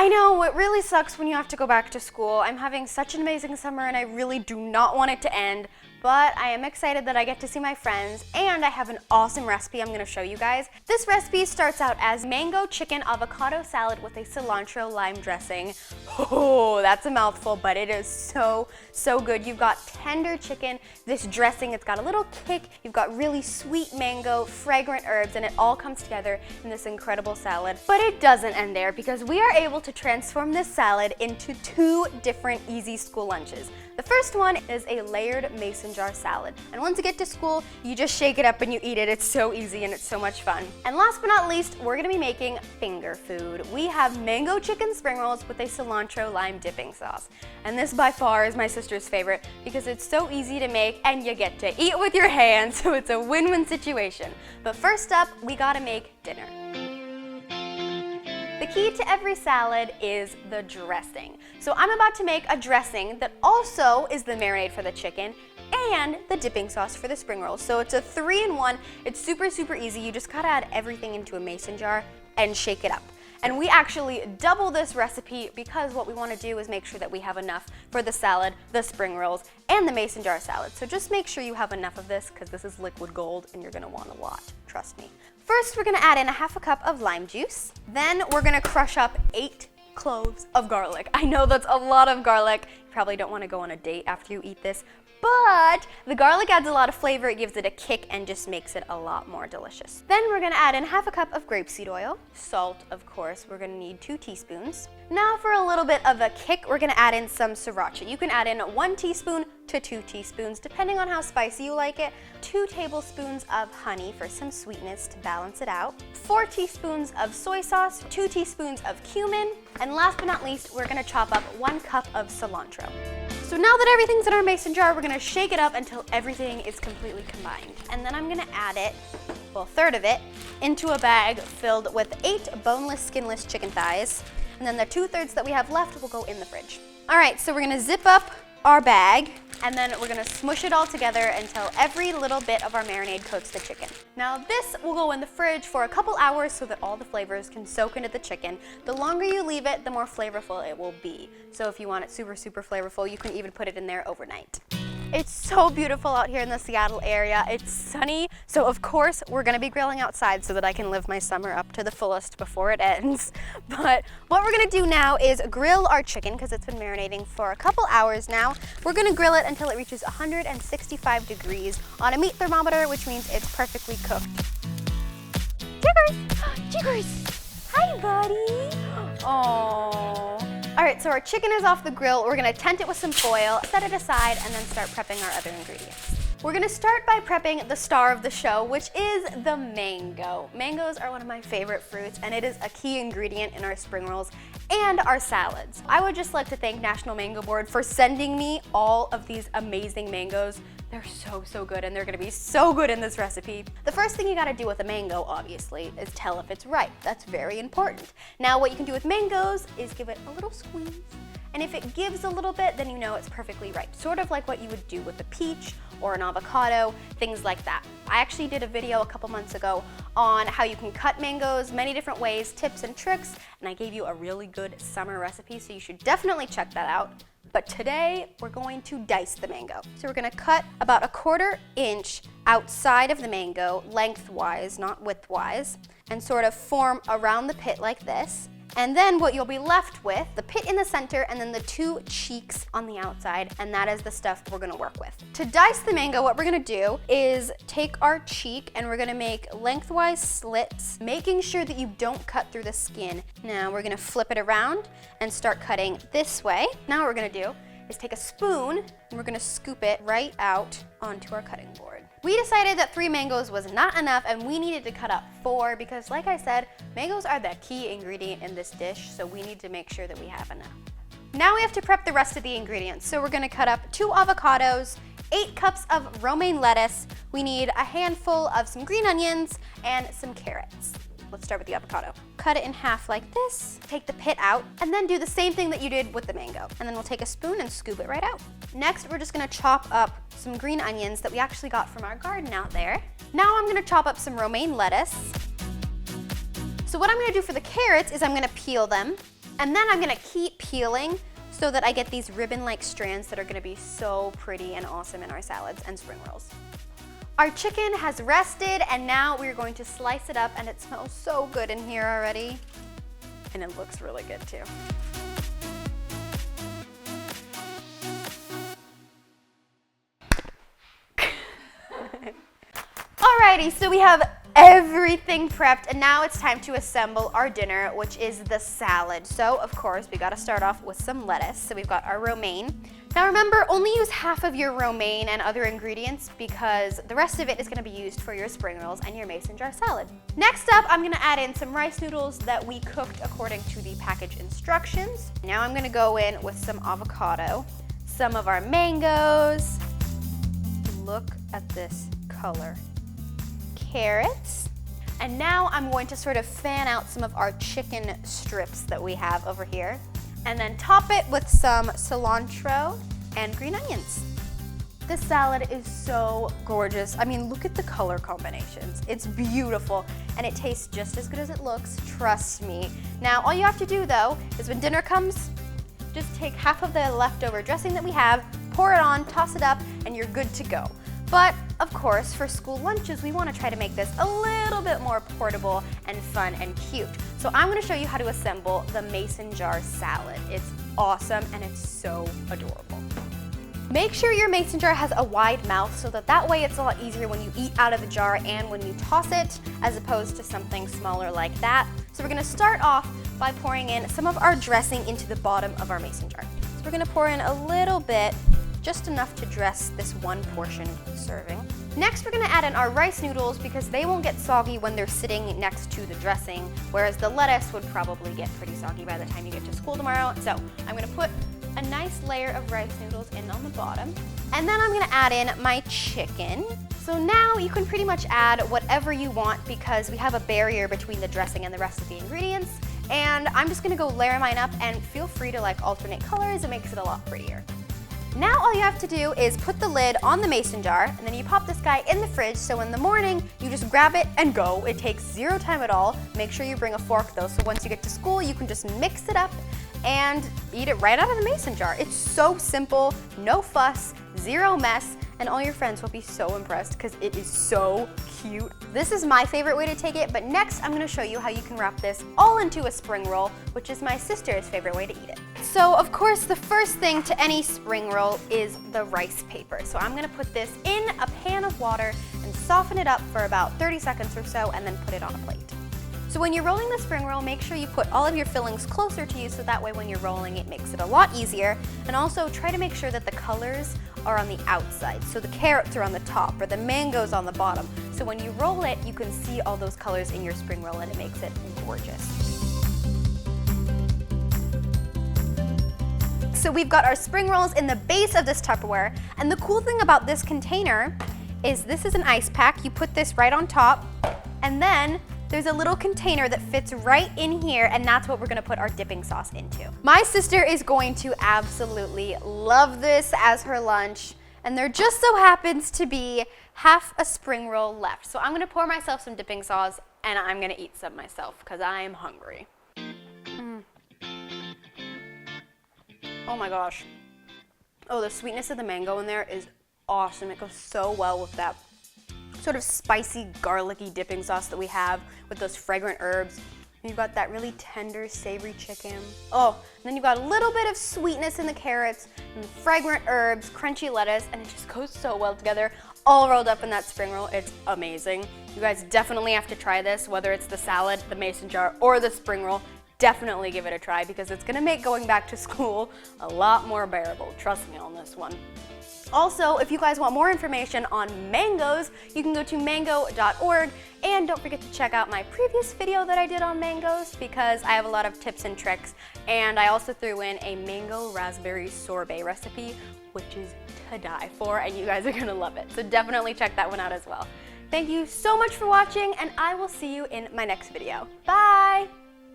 I know, it really sucks when you have to go back to school. I'm having such an amazing summer and I really do not want it to end, but I am excited that I get to see my friends and I have an awesome recipe I'm gonna show you guys. This recipe starts out as mango chicken avocado salad with a cilantro lime dressing. Oh, that's a mouthful, but it is so good. You've got tender chicken, this dressing, it's got a little kick, you've got really sweet mango, fragrant herbs, and it all comes together in this incredible salad. But it doesn't end there because we are able to transform this salad into 2 different easy school lunches. The first one is a layered mason jar salad. And once you get to school, you just shake it up and you eat it. It's so easy and it's so much fun. And last but not least, we're gonna be making finger food. We have mango chicken spring rolls with a cilantro lime dipping sauce. And this by far is my sister's favorite because it's so easy to make and you get to eat with your hands, so it's a win-win situation. But first up, we gotta make dinner. The key to every salad is the dressing. So I'm about to make a dressing that also is the marinade for the chicken and the dipping sauce for the spring rolls. So it's a 3-in-1. It's super easy. You just gotta add everything into a mason jar and shake it up. And we actually double this recipe because what we want to do is make sure that we have enough for the salad, the spring rolls, and the mason jar salad. So just make sure you have enough of this because this is liquid gold and you're going to want a lot, trust me. First, we're going to add in a ½ a cup of lime juice. Then we're going to crush up 8 cloves of garlic. I know that's a lot of garlic. You probably don't want to go on a date after you eat this, but the garlic adds a lot of flavor, it gives it a kick and just makes it a lot more delicious. Then we're gonna add in ½ a cup of grapeseed oil, salt of course, we're gonna need 2 teaspoons. Now for a little bit of a kick, we're gonna add in some sriracha. You can add in 1 teaspoon to 2 teaspoons, depending on how spicy you like it. 2 tablespoons of honey for some sweetness to balance it out. 4 teaspoons of soy sauce, 2 teaspoons of cumin, and last but not least, we're gonna chop up 1 cup of cilantro. So now that everything's in our mason jar, we're gonna shake it up until everything is completely combined. And then I'm gonna add it, well, a third of it, into a bag filled with 8 boneless, skinless chicken thighs. And then the 2/3 that we have left will go in the fridge. All right, so we're gonna zip up our bag and then we're gonna smush it all together until every little bit of our marinade coats the chicken. Now this will go in the fridge for a couple hours so that all the flavors can soak into the chicken. The longer you leave it, the more flavorful it will be. So if you want it super flavorful, you can even put it in there overnight. It's so beautiful out here in the Seattle area. It's sunny, so of course we're gonna be grilling outside so that I can live my summer up to the fullest before it ends. But what we're gonna do now is grill our chicken because it's been marinating for a couple hours now. We're gonna grill it until it reaches 165 degrees on a meat thermometer, which means it's perfectly cooked. Jiggers! Jiggers! Hi, buddy! Aww. All right, so our chicken is off the grill. We're gonna tent it with some foil, set it aside, and then start prepping our other ingredients. We're gonna start by prepping the star of the show, which is the mango. Mangoes are one of my favorite fruits, and it is a key ingredient in our spring rolls and our salads. I would just like to thank National Mango Board for sending me all of these amazing mangoes. They're so good, and they're gonna be so good in this recipe. The first thing you gotta do with a mango, obviously, is tell if it's ripe. That's very important. Now, what you can do with mangoes is give it a little squeeze, and if it gives a little bit, then you know it's perfectly ripe. Sort of like what you would do with a peach or an avocado, things like that. I actually did a video a couple months ago on how you can cut mangoes many different ways, tips and tricks, and I gave you a really good summer recipe, so you should definitely check that out. But today, we're going to dice the mango. So we're gonna cut about 1/4 inch outside of the mango, lengthwise, not widthwise, and sort of form around the pit like this. And then what you'll be left with, the pit in the center and then the 2 cheeks on the outside, and that is the stuff we're gonna work with. To dice the mango, what we're gonna do is take our cheek and we're gonna make lengthwise slits, making sure that you don't cut through the skin. Now we're gonna flip it around and start cutting this way. Now what we're gonna do is take a spoon and we're gonna scoop it right out onto our cutting board. We decided that 3 mangoes was not enough and we needed to cut up 4 because, like I said, mangoes are the key ingredient in this dish, so we need to make sure that we have enough. Now we have to prep the rest of the ingredients. So we're gonna cut up 2 avocados, 8 cups of romaine lettuce. We need a handful of some green onions and some carrots. Let's start with the avocado. Cut it in half like this, take the pit out, and then do the same thing that you did with the mango. And then we'll take a spoon and scoop it right out. Next, we're just gonna chop up some green onions that we actually got from our garden out there. Now I'm gonna chop up some romaine lettuce. So what I'm gonna do for the carrots is I'm gonna peel them, And then I'm gonna keep peeling so that I get these ribbon-like strands that are gonna be so pretty and awesome in our salads and spring rolls. Our chicken has rested, and now we're going to slice it up, and it smells so good in here already. And it looks really good too. Alrighty, so we have everything prepped, and now it's time to assemble our dinner, which is the salad. So, of course, we gotta start off with some lettuce. So we've got our romaine. Now remember, only use half of your romaine and other ingredients because the rest of it is gonna be used for your spring rolls and your mason jar salad. Next up, I'm gonna add in some rice noodles that we cooked according to the package instructions. Now I'm gonna go in with some avocado, some of our mangoes. Look at this color. Carrots. And now I'm going to sort of fan out some of our chicken strips that we have over here, and then top it with some cilantro and green onions. This salad is so gorgeous. I mean, look at the color combinations. It's beautiful, and it tastes just as good as it looks, trust me. Now, all you have to do though, is when dinner comes, just take half of the leftover dressing that we have, pour it on, toss it up, and you're good to go. But, of course, for school lunches, we want to try to make this a little bit more portable and fun and cute. So I'm going to show you how to assemble the mason jar salad. It's awesome and it's so adorable. Make sure your mason jar has a wide mouth so that way it's a lot easier when you eat out of the jar and when you toss it, as opposed to something smaller like that. So we're going to start off by pouring in some of our dressing into the bottom of our mason jar. So we're going to pour in a little bit, just enough to dress this one portion serving. Next, we're gonna add in our rice noodles because they won't get soggy when they're sitting next to the dressing, whereas the lettuce would probably get pretty soggy by the time you get to school tomorrow. So I'm gonna put a nice layer of rice noodles in on the bottom. And then I'm gonna add in my chicken. So now you can pretty much add whatever you want because we have a barrier between the dressing and the rest of the ingredients. And I'm just gonna go layer mine up, and feel free to like alternate colors, it makes it a lot prettier. Now all you have to do is put the lid on the mason jar, and then you pop this guy in the fridge, so in the morning you just grab it and go. It takes zero time at all. Make sure you bring a fork though, so once you get to school you can just mix it up and eat it right out of the mason jar. It's so simple, no fuss, zero mess, and all your friends will be so impressed because it is so cute. This is my favorite way to take it, but next I'm gonna show you how you can wrap this all into a spring roll, which is my sister's favorite way to eat it. So of course the first thing to any spring roll is the rice paper. So I'm gonna put this in a pan of water and soften it up for about 30 seconds or so, and then put it on a plate. So when you're rolling the spring roll, make sure you put all of your fillings closer to you so that way when you're rolling it makes it a lot easier. And also try to make sure that the colors are on the outside. So the carrots are on the top or the mangoes on the bottom. So when you roll it, you can see all those colors in your spring roll and it makes it gorgeous. So we've got our spring rolls in the base of this Tupperware. And the cool thing about this container is this is an ice pack. You put this right on top, and then there's a little container that fits right in here, and that's what we're gonna put our dipping sauce into. My sister is going to absolutely love this as her lunch, and there just so happens to be half a spring roll left. So I'm gonna pour myself some dipping sauce, and I'm gonna eat some myself, because I am hungry. Oh my gosh. Oh, the sweetness of the mango in there is awesome. It goes so well with that sort of spicy, garlicky dipping sauce that we have with those fragrant herbs. And you've got that really tender, savory chicken. Oh, and then you've got a little bit of sweetness in the carrots, and fragrant herbs, crunchy lettuce, and it just goes so well together, all rolled up in that spring roll. It's amazing. You guys definitely have to try this, whether it's the salad, the mason jar, or the spring roll. Definitely give it a try because it's gonna make going back to school a lot more bearable. Trust me on this one. Also, if you guys want more information on mangoes, you can go to mango.org, and don't forget to check out my previous video that I did on mangoes because I have a lot of tips and tricks, and I also threw in a mango raspberry sorbet recipe, which is to die for, and you guys are gonna love it. So definitely check that one out as well. Thank you so much for watching, and I will see you in my next video. Bye!